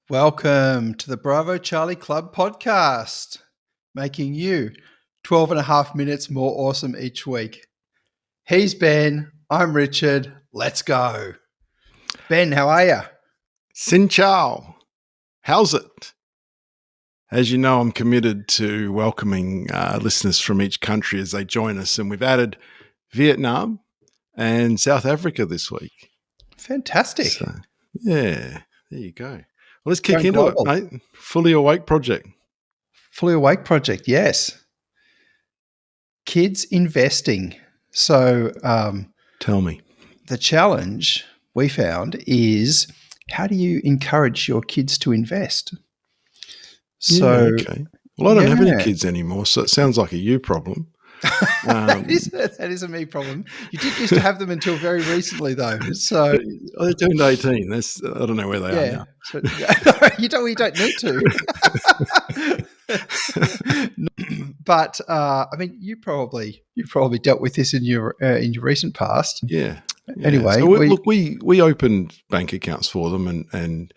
Welcome to the Bravo Charlie Club podcast, making you 12 and a half minutes more awesome each week. He's Ben. I'm Richard. Let's go. Ben, how are you? Xin Chao. How's it? As you know, I'm committed to welcoming listeners from each country as they join us, and we've added Vietnam and South Africa this week. Fantastic. So, yeah, there you go. Well, let's kick Going into global. it, mate. Fully Awake Project. Fully Awake Project, yes. Kids investing. So Tell me. the challenge we found is, how do you encourage your kids to invest? So, okay. Well, I don't have any kids anymore, so it sounds like a you problem. That is a me problem. You did used to have them until very recently, though. So they turned 18. I don't know where they are now. So, we don't need to. But I mean, you probably dealt with this in your recent past. Yeah. Anyway, so we opened bank accounts for them and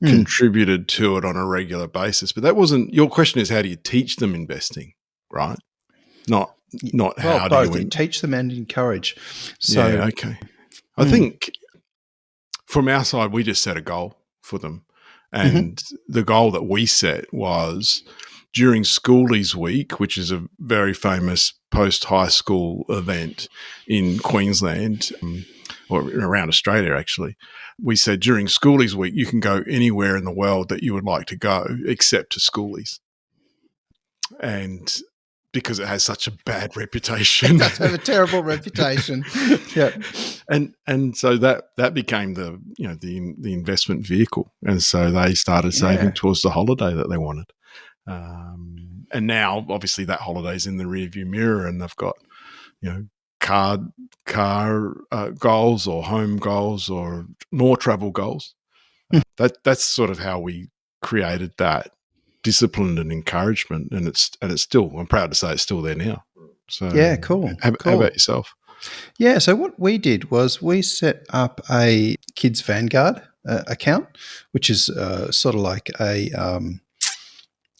contributed to it on a regular basis. But that wasn't your question. Is how do you teach them investing, right? Not how both. do you teach them and encourage. So okay. I think from our side, we just set a goal for them, and the goal that we set was during Schoolies Week, which is a very famous post-high school event in Queensland, or around Australia actually. We said during Schoolies Week, you can go anywhere in the world that you would like to go except to Schoolies. And because it has such a bad reputation. It does have a terrible reputation. Yeah. And so that became the investment vehicle. And so they started saving towards the holiday that they wanted. And now obviously that holiday's in the rearview mirror, and they've got, car goals or home goals or more travel goals. That's sort of how we created that discipline and encouragement, and it's still, I'm proud to say it's still there now. So yeah, cool. How about yourself? Yeah, so what we did was we set up a Kids Vanguard account, which is sort of like an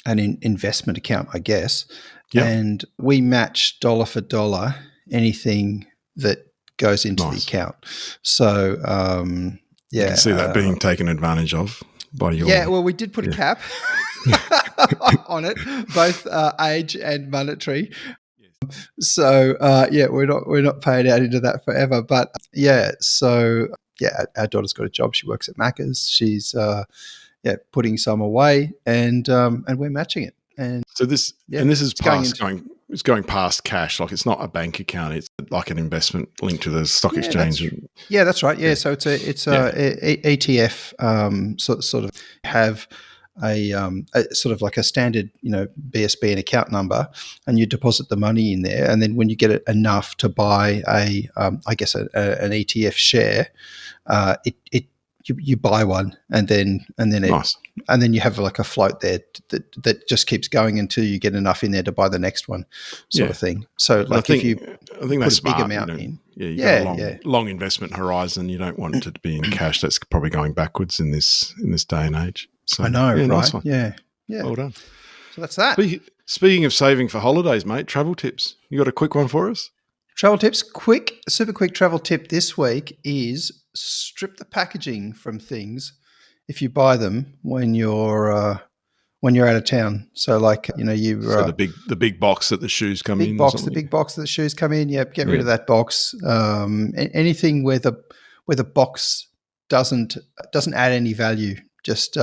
investment account, I guess. Yep. And we match dollar for dollar anything that goes into the account. So you can see that being taken advantage of by your. Yeah, well, we did put a cap on it, both age and monetary. So we're not paid out into that forever. But our daughter's got a job. She works at Macca's. She's putting some away, and we're matching it. And so this is it's going past cash. Like, it's not a bank account. It's like an investment linked to the stock exchange. That's right. Yeah. So it's a ETF. Sort of have a sort of like a standard, BSB and account number, and you deposit the money in there, and then when you get it enough to buy an ETF share, you buy one, and then nice. And then you have like a float there that just keeps going until you get enough in there to buy the next one, sort of thing. So like, I think that's put a big amount in. Yeah, got a long investment horizon. You don't want it to be in cash. That's probably going backwards in this day and age. So, I know, right? Nice one. Yeah. Well done. So that's that. Speaking of saving for holidays, mate, travel tips. You got a quick one for us? Travel tips. Super quick travel tip this week is strip the packaging from things if you buy them when you're out of town. So like, so the big box that the shoes come in. The big box that the shoes come in. Yeah, get rid of that box. Anything where the box doesn't add any value. Just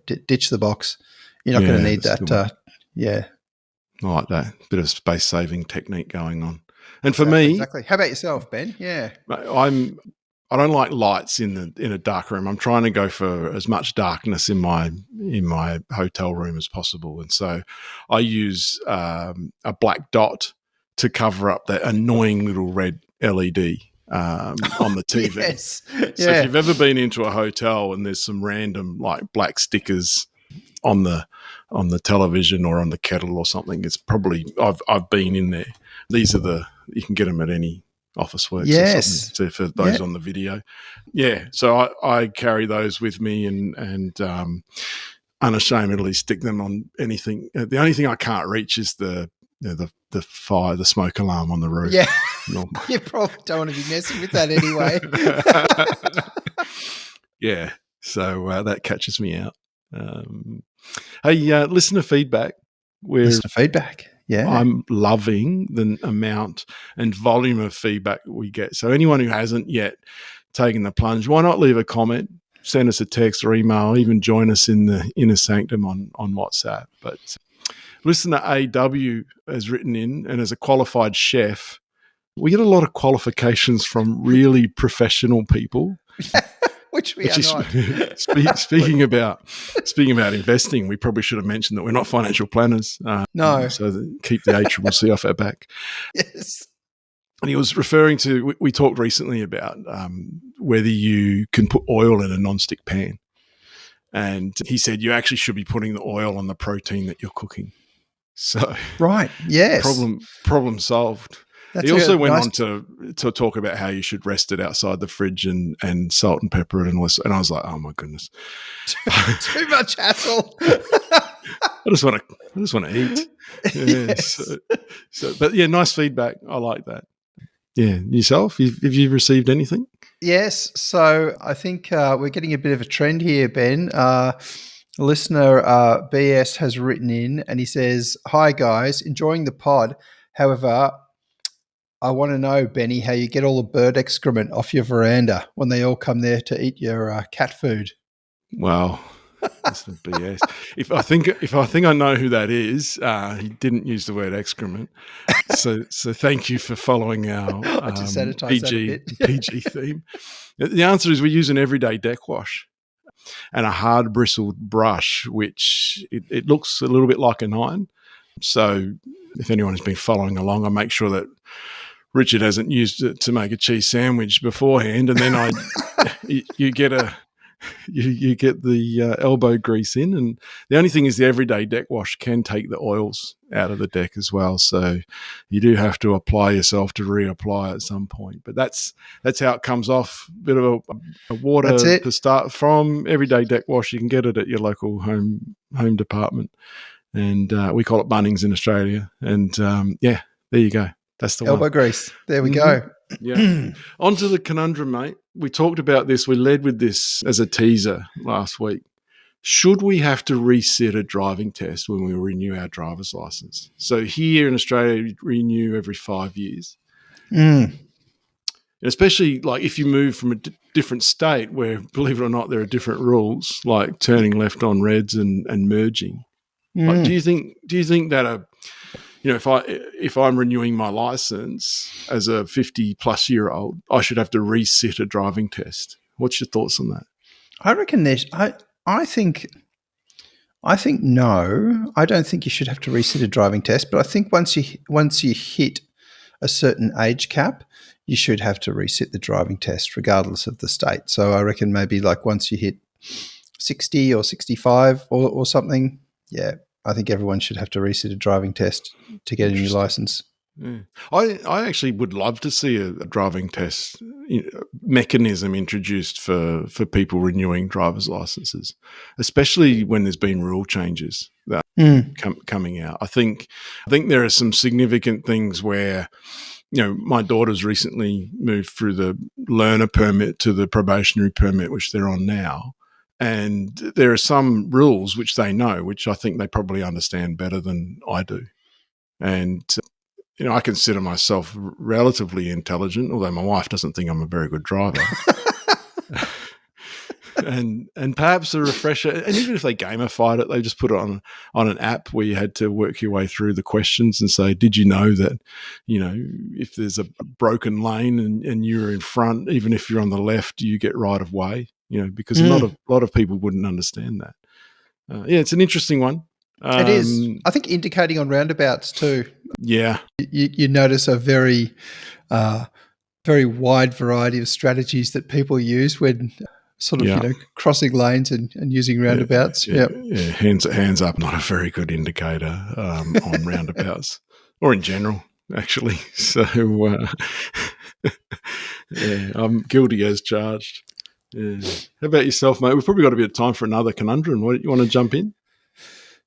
ditch the box. You're not going to need that. I like that bit of space saving technique going on. And for me, exactly. How about yourself, Ben? Yeah, I don't like lights in a dark room. I'm trying to go for as much darkness in my hotel room as possible, and so I use a black dot to cover up that annoying little red LED on the TV. Yes. So if you've ever been into a hotel and there's some random like black stickers on the television or on the kettle or something, it's probably I've been in there. These are you can get them at any Officeworks or something. So for those on the video, so I carry those with me and unashamedly stick them on anything. The only thing I can't reach is the fire, the smoke alarm on the roof. Yeah, you probably don't want to be messing with that anyway. Yeah, so that catches me out. Hey, listener feedback. Yeah, I'm loving the amount and volume of feedback we get. So anyone who hasn't yet taken the plunge, why not leave a comment, send us a text or email, even join us in the inner sanctum on WhatsApp. But listener AW has written in, and as a qualified chef, we get a lot of qualifications from really professional people. Which we are not. Speaking about investing, we probably should have mentioned that we're not financial planners. No. So keep the ACCC off our back. Yes. And he was referring to, we talked recently about whether you can put oil in a non-stick pan. And he said you actually should be putting the oil on the protein that you're cooking. So right, yes. Problem solved. He also went on to talk about how you should rest it outside the fridge and salt and pepper it and I was like, oh my goodness, too much hassle. I just want to eat. Yes. But yeah, nice feedback. I like that. Yeah, yourself? Have you received anything? Yes. So I think we're getting a bit of a trend here, Ben. Listener BS has written in and he says, "Hi guys, enjoying the pod. However, I want to know, Benny, how you get all the bird excrement off your veranda when they all come there to eat your cat food." Well, that's the BS. If I think I know who that is, he didn't use the word excrement. So thank you for following our PG theme. The answer is we use an everyday deck wash and a hard bristled brush, which it looks a little bit like an iron. So if anyone has been following along, I make sure that Richard hasn't used it to make a cheese sandwich beforehand, and then you get the elbow grease in, and the only thing is the everyday deck wash can take the oils out of the deck as well. So you do have to apply yourself to reapply at some point. But that's how it comes off. Bit of a water to start from. Everyday deck wash, you can get it at your local home department, and we call it Bunnings in Australia. And there you go. That's the elbow grease. There we go. Yeah. On to the conundrum, mate. We talked about this. We led with this as a teaser last week. Should we have to resit a driving test when we renew our driver's license? So here in Australia, we renew every 5 years. Especially like if you move from a different state where, believe it or not, there are different rules, like turning left on reds and merging. Like, do you think that if I'm renewing my license as a 50-plus-year-old, I should have to resit a driving test? What's your thoughts on that? I reckon I think no. I don't think you should have to resit a driving test, but I think once you hit a certain age cap, you should have to resit the driving test regardless of the state. So I reckon maybe like once you hit 60 or 65 or something, yeah, I think everyone should have to resit a driving test to get a new license. Yeah. I actually would love to see a driving test mechanism introduced for people renewing driver's licenses, especially when there's been rule changes that coming out. I think there are some significant things where, my daughter's recently moved through the learner permit to the probationary permit, which they're on now. And there are some rules which they know, which I think they probably understand better than I do. And, I consider myself relatively intelligent, although my wife doesn't think I'm a very good driver. and perhaps a refresher, and even if they gamified it, they just put it on an app where you had to work your way through the questions and say, did you know that, if there's a broken lane and you're in front, even if you're on the left, you get right of way. Because a lot of people wouldn't understand that. It's an interesting one. It is. I think indicating on roundabouts too. Yeah. You notice a very, very wide variety of strategies that people use when sort of, crossing lanes and using roundabouts. Yeah. Hands up, not a very good indicator on roundabouts or in general, actually. So, Yeah, I'm guilty as charged. Yeah. How about yourself, mate? We've probably got a bit of time for another conundrum. What, you want to jump in?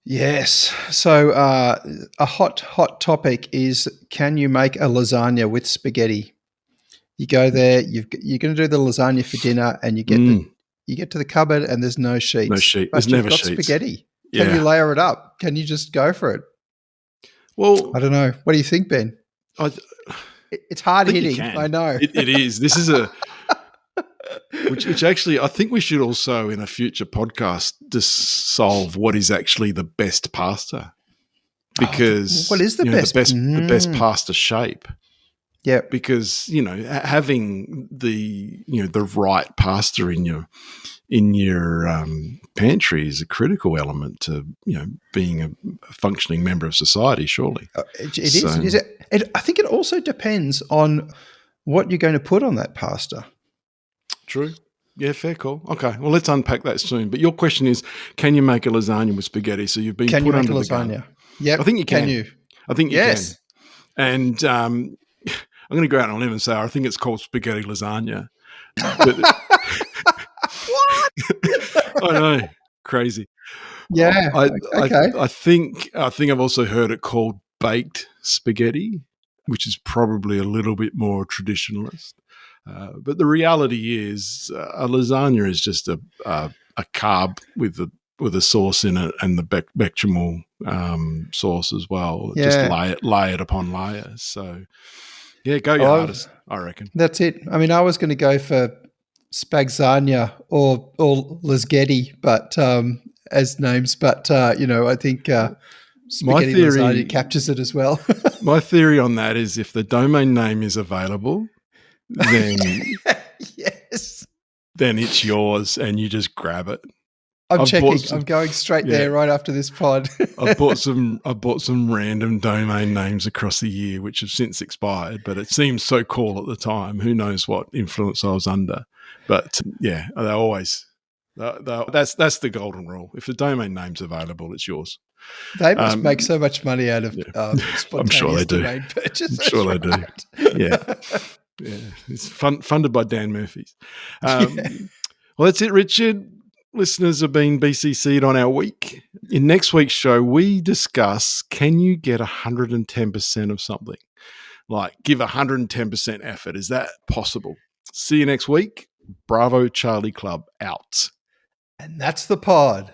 Yes. So a hot topic is: can you make a lasagna with spaghetti? You go there, you're going to do the lasagna for dinner, and you get to the cupboard, and there's no No sheets, sheet. There's but you've never got sheets. spaghetti. Can Yeah. you layer it up? Can you just go for it? Well, I don't know. What do you think, Ben? It's hard think you hitting. can. I know. It is. This is a which actually I think we should also in a future podcast just solve what is actually the best pasta, because what is the best? the best pasta shape. Yeah, because having the the right pasta in your pantry is a critical element to being a functioning member of society. Surely, it is. I think it also depends on what you're going to put on that pasta. True. Yeah, fair call. Okay, well, let's unpack that soon. But your question is, can you make a lasagna with spaghetti? So you've been put under the gun. Yep. I think you can. Can you? I think you Yes. can. And I'm going to go out on a limb and say I think it's called spaghetti lasagna. But What? I know, crazy. Yeah. Okay. I think I've also heard it called baked spaghetti, which is probably a little bit more traditionalist. But the reality is, a lasagna is just a carb with a sauce in it, and the bechamel sauce as well. Yeah. Just layered upon layers. So yeah, go your hardest, I reckon. That's it. I mean, I was going to go for spagzania or lasgetti, but as names, but I think spaghetti lasagna captures it as well. My theory on that is, if the domain name is available, then yes, then it's yours, and you just grab it. I'm checking. I'm going straight there right after this pod. I bought some random domain names across the year, which have since expired, but it seemed so cool at the time. Who knows what influence I was under? But yeah, they always. That's the golden rule. If the domain name's available, it's yours. They must make so much money out of spontaneous I'm sure they do. domain purchases. I'm sure they do. Yeah. Yeah, it's funded by Dan Murphy's. Well, that's it, Richard. Listeners have been BCC'd on our week. In next week's show, we discuss, can you get 110% of something? Like, give 110% effort. Is that possible? See you next week. Bravo Charlie Club out. And that's the pod.